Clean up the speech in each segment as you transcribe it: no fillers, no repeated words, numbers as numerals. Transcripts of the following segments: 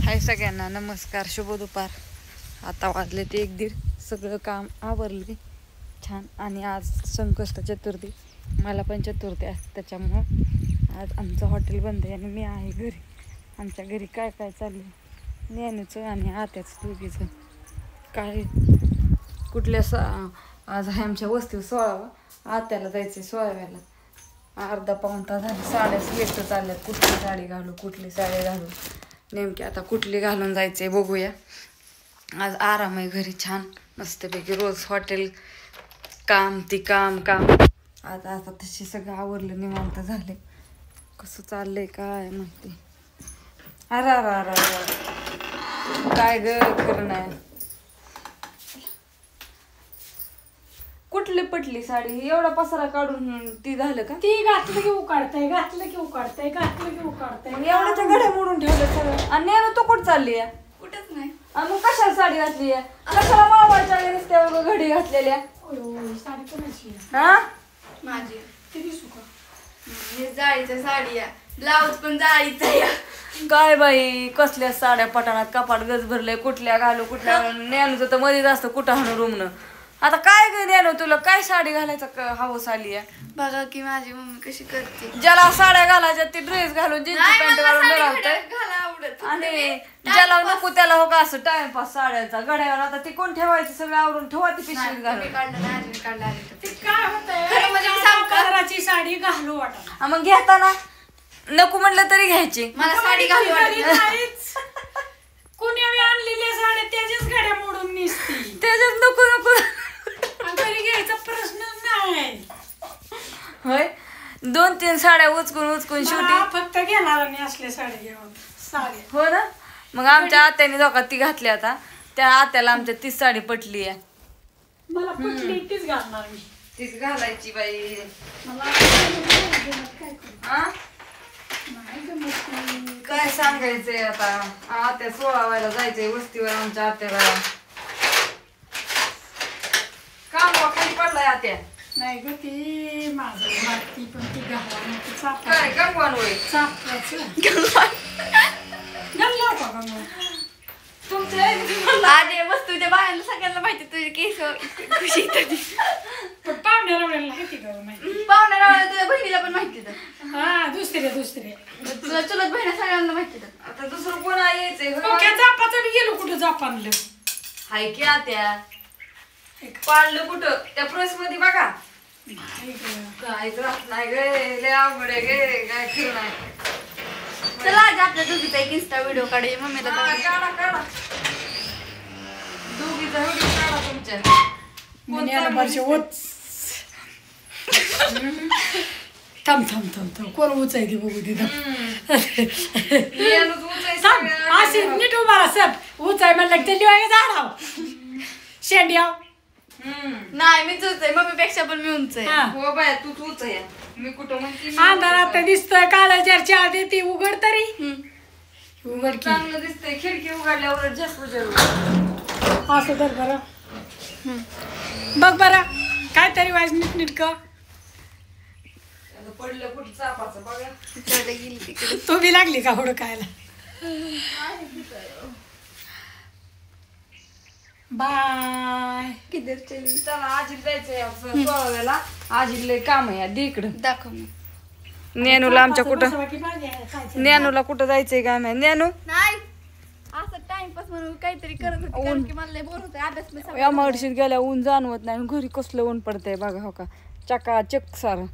हाय सगळ्यांना नमस्कार, शुभ दुपार. आता वाजले ते 1:30. सगळं काम आवरले छान. आणि आज संकष्ट चतुर्थी, मला पण चतुर्थी असते, त्याच्यामुळं आज आमचं हॉटेल बंद आहे आणि मी आहे घरी. आमच्या घरी काय काय चाललं, नेहमीचं आणि आत्याचं दोघीचं काय कुठल्या आज आहे आमच्या वस्तीवर 16वा. आत्याला जायचं 16व्याला. अर्धा पाऊण तास झाली, साड्या सिलेक्ट चालल्यात, कुठली साडी घालू कुठली साडी घालू. नेमकी आता कुठली घालून जायचे बघूया. आज आराम आहे घरी छान मस्तपैकी. रोज हॉटेल काम ती काम काम. आज आता तशी सगळं आवरलं, निवांत झाले. कसं चाललंय काय म्हणते. अरे अरे अरे अरे काय ग खरं नाही. कुठली पटली साडी एवढा पसारा काढून ती झालं का? ती घातलं की उकाडतंय, घातलं की उकाडतंय, घातलं की उकाडतंय. एवढ्याच्या घड्या मोडून ठेवलं सगळं. आणि नेहमी तू कुठं चालली आहे? कुठंच नाही. मग कशाला साडी घातली आहे? कशाला मावाच्या रस्त्यावर घडी घातलेल्या? साडी कोणाची? हा माझी किती सुका. हे जाळीच्या साडी आहे, ब्लाऊज पण जाळीचा आहे. काय बाई कसल्या साड्या पटाणात कपाट गज भरले. कुठल्या घालू कुठल्या नेहमीच तर मध्येच असतं कुठं हाणू रूमनं. आता काय ग नेनो तुला काय साडी घालायचं हवस आली आहे? बघा की माझी मम्मी कशी करते. ज्याला साड्या घालायच्या ते ड्रेस घालून जीन्स पॅन्ट घालून मिळवतंय. आवडत आणि ज्याला नको त्याला हो का असं टाइमपास साड्यांचा घड्यावर. आता ती कोण ठेवायची सगळं आवरून ठेवा ती पिशवीत घालून. काढलं नाही अजून काढलं आली तर. ते काय होतंय, खरं म्हणजे मी सांगू का? कलराची साडी घालू वाटत. मग घेताना नको म्हणलं तरी घ्यायची. मला साडी घालू वाटत नाहीच. कोणी आणलेल्या साड्या त्याच्याच घड्या मोडून निसती. त्याच्यात नको नको घरी घ्यायचा प्रश्नच नाही. होय 2-3 साड्या उचकून उचकून शेवटी फक्त घेणार नाही असल्या साड्या घेऊन साड्या. हो ना. मग आमच्या आत्याने दोघा ती घातली. आता त्या आत्याला आमच्या तीच साडी पटली आहे. मला पटली तीच घालणार मी. तीच घालायची बाई. मला काय हा करू. काय सांगायचंय आता. आत्या 16व्याला जायचंय वस्तीवर आमच्या आत्याला. काम खाली पडलाय आत्या. नाही ग ती माझं मागती पण ती घाला काय गंगवान होय गल्ला होता का मग तुमच्या आधी वस्तूच्या बायांना सगळ्यांना माहिती तुझी केस खुशी येते. पण पाहुण्याला माहिती का माहिती. पाहुण्याला तुझ्या बहिणीला पण माहिती तर. हा दुसरे तुझ्या चुलत बहिणी सगळ्यांना माहिती तर. आता दुसरं कोण यायचंय जापाचं बी गेलो कुठं जापानलं. हाय की आत्या पाडलं कुठं त्या प्रेस मध्ये बघा. काहीच राहत नाही गे. लय अवघड आहे गे. काय खरं नाही. चला आज आपल्या दोघीचा एक इंस्टा व्हिडिओ काढूया. मम्मीला काढा काढा दोघीचा व्हिडिओ काढा तुमच्या. थांब कोण उचायती बघू तिथं. अशी नीट उभा सब उचाय म्हणलं ते लिवाय झाडाव शेंड्याव. नाही मी उंच आहे, मम्मीपेक्षा पण मी उंच आहे. हो बाय तू तूच आहे. मी कुठं म्हणते अंधारात दिसतोय काळा चर्चा आधी ती उघड तरी उघड की चांगलं दिसतंय. खिडकी उघडल्यावर जास्त जरूर असं तर बरं बघ बरं काहीतरी वाज नीट पडलं कुठं चापाचं बघा. गेली तिकडे. तू बी लागली का हुडकायला. बाय किधर चली. चला आजी जायचंय 16व्याला. आजीला काम आहे आधी इकडं. दाखव मी. ज्ञानूला आमच्या कुठं ज्ञानूला कुठं जायचंय काम आहे. ज्ञानू नाही असं टाइमपास म्हणून काहीतरी करत होते कारण की मला लय बोर होतंय. अभ्यास मी सगळं या मडशीत गेल्या ऊन जाणवत नाही. घरी कसलं ऊन पडतंय बघा. हो का चकाचक सारं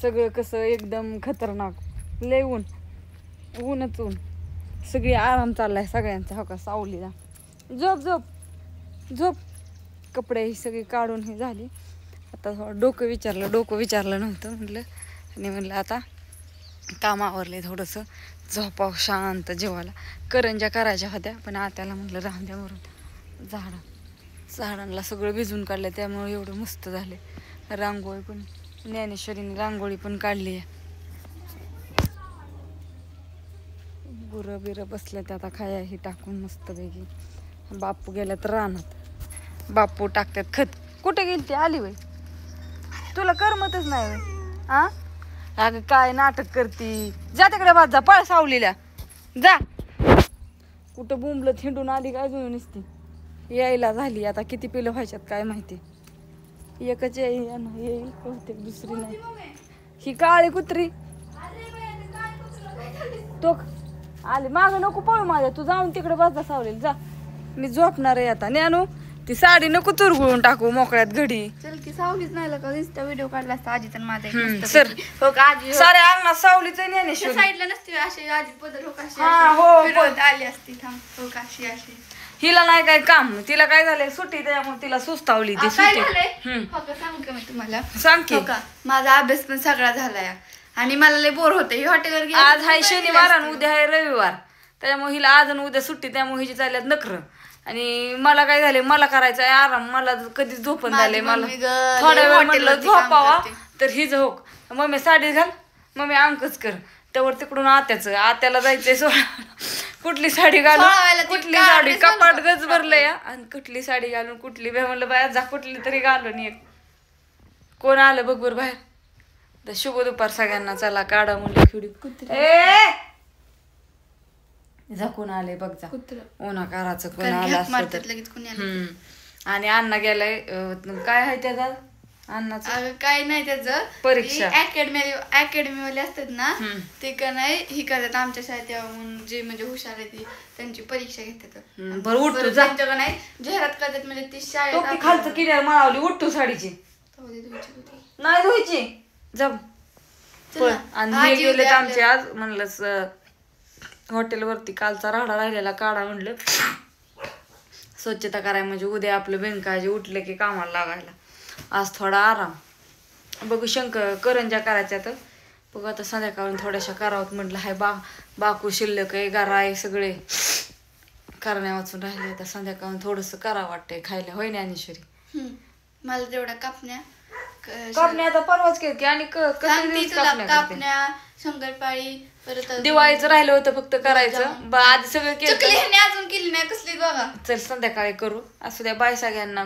सगळं कसं एकदम खतरनाक. लय ऊनच ऊन. सगळी आराम चाललाय सगळ्यांचा. हो का सावलीला झोप कपडे ही सगळी काढून हे झाली. आता थोडं डोकं विचारलं नव्हतं म्हटलं. आणि म्हणलं आता काम आवरले थोडंसं झोपाव शांत जेवायला. करंज्या करायच्या होत्या पण आत्याला म्हटलं राहून द्या वरून. झाडांना सगळं भिजून काढलं त्यामुळे एवढं मस्त झाले. रांगोळी पण ज्ञानेश्वरीने रांगोळी पण काढली आहे. गुरं बिरं बसल्या आता खाया ही टाकून मस्तपैकी. बापू गेल्या तर रानात. बापू टाकतात खत. कुठे गेली ती आली वय तुला करमतच नाही वय. हा अगं काय नाटक करती. जा तिकडे बाज जा पळ सावलीला जा. कुठं बुंबलं हिंडून आली काय जुळून नसती यायला झाली. आता किती पिलं व्हायच्यात काय माहिती. एकच येईल बहुतेक दुसरी नाही. ही काळी कुत्री तो आले माग नको पळू माझ्या. तू जाऊन तिकडे बसता सावलेल जा. मी झोपणार आहे आता. ज्ञानू ती साडी नको चुरगुळून टाकू मोकळ्यात घडी. चल की सावलीच नाही का इंस्टा व्हिडिओ काढला असता आजी तर माझा एक हम्म, मस्तपैकी. सर. हो का आजी साऱ्या अंगणात सावलीच आहे ज्ञानेश्वरी. साईडला नसते अशी आजी पदर हो का अशी हा, अशी हो, फिरवत आली असती थांब हो का अशी अशी. हिला नाही काय काम. तिला काय झालंय सुट्टी त्यामुळे तिला सुस्तावली ती काय सुट्टी. झालंय हो का सांगू का मी तुम्हाला सांग की. हो का माझा अभ्यास पण सगळा झालाय आणि मला लय बोर होते. ही हॉटेलवर गेली आज हाय तर शनिवार आणि असती. उद्या आहे रविवार. त्यामुळे हिला आज आणि उद्या सुट्टी त्यामुळे हिची चालल्यात नखर. आणि मला काय झाले मला करायचं आहे आराम. मला कधीच झोपण माझी झाले. मला मम्मी गं थोड्या लय वेळ म्हटलं हॉटेलवरती काम झोपावा करते. तर हिच होक. मम्मी साडी घाल मम्मी अंकच कर. त्यावर तिकडून आत्याला जायचंय सोळा. कुठली साडी घालून सोळाव्याला ती कुठली काळ साडी ड्रेस घालू कपाट का? गच भरलंय आणि कुठली साडी घालून कुठली बाय म्हणलं बाया जा कुठली तरी घालून एक. कोण आलं बघ बरं बाहेर. तर शुभ दुपार सगळ्यांना. चला काढा म्हणलं कुत्रे. ए जा कोण आले बघ जा. कुत्रं. ओनाकाराचं कोण कारण आलं घ्यात असतं मारतात तर. लगेच कोणी आलं. हम्म. आणि अण्णा गेलाय काय आहे त्याचा अण्णाचं अगं काय नाही त्याचं परीक्षा. अकॅडमी वाले असतात ना हम्म. ते का नाही ही करतात आमच्या शाळेत येऊन जे म्हणजे हुशार आहे ती त्यांची परीक्षा घेतात. बरं उठ तू परत जा. त्यांच्या का नाही जाहिरात करतात म्हणजे ती शाळेत टोपी खालचं किनार माळवली उठ तू साडीची धुवायची होती. नाही धुवायची जा. चला. आणि आजी हे गेलेत उद्या आमचे आज म्हणलं हॉटेलवरती कालचा राडा राहिलेला काढा म्हणलं स्वच्छता करायला म्हणजे उद्या आपलं बेंकाजी उठलं की कामाला लागायला. आज थोडा आराम. बघू करंजा करायच्या तर बघू आता संध्याकाळून थोड्याशा करावं म्हटलं हाय बाकू शिल्लक आहे गारा आहे सगळे करण्या वाचून राहिले. आता संध्याकाळून थोडंसं करावं वाटतंय खायला होय ज्ञानेश्वरी. मला तेवढ्या कापण्या कापण्या आता परवाच केली की आणि सांगते दिवस तुला कापण्या करते. कापण्या शंकरपाळी परत दिवाळीचं राहिलं होतं फक्त करायचं आधी सगळं केलं. चकली ह्याने अजून केली नाही कसली बघा. चल संध्याकाळी करू. असू द्या बाय सगळ्यांना.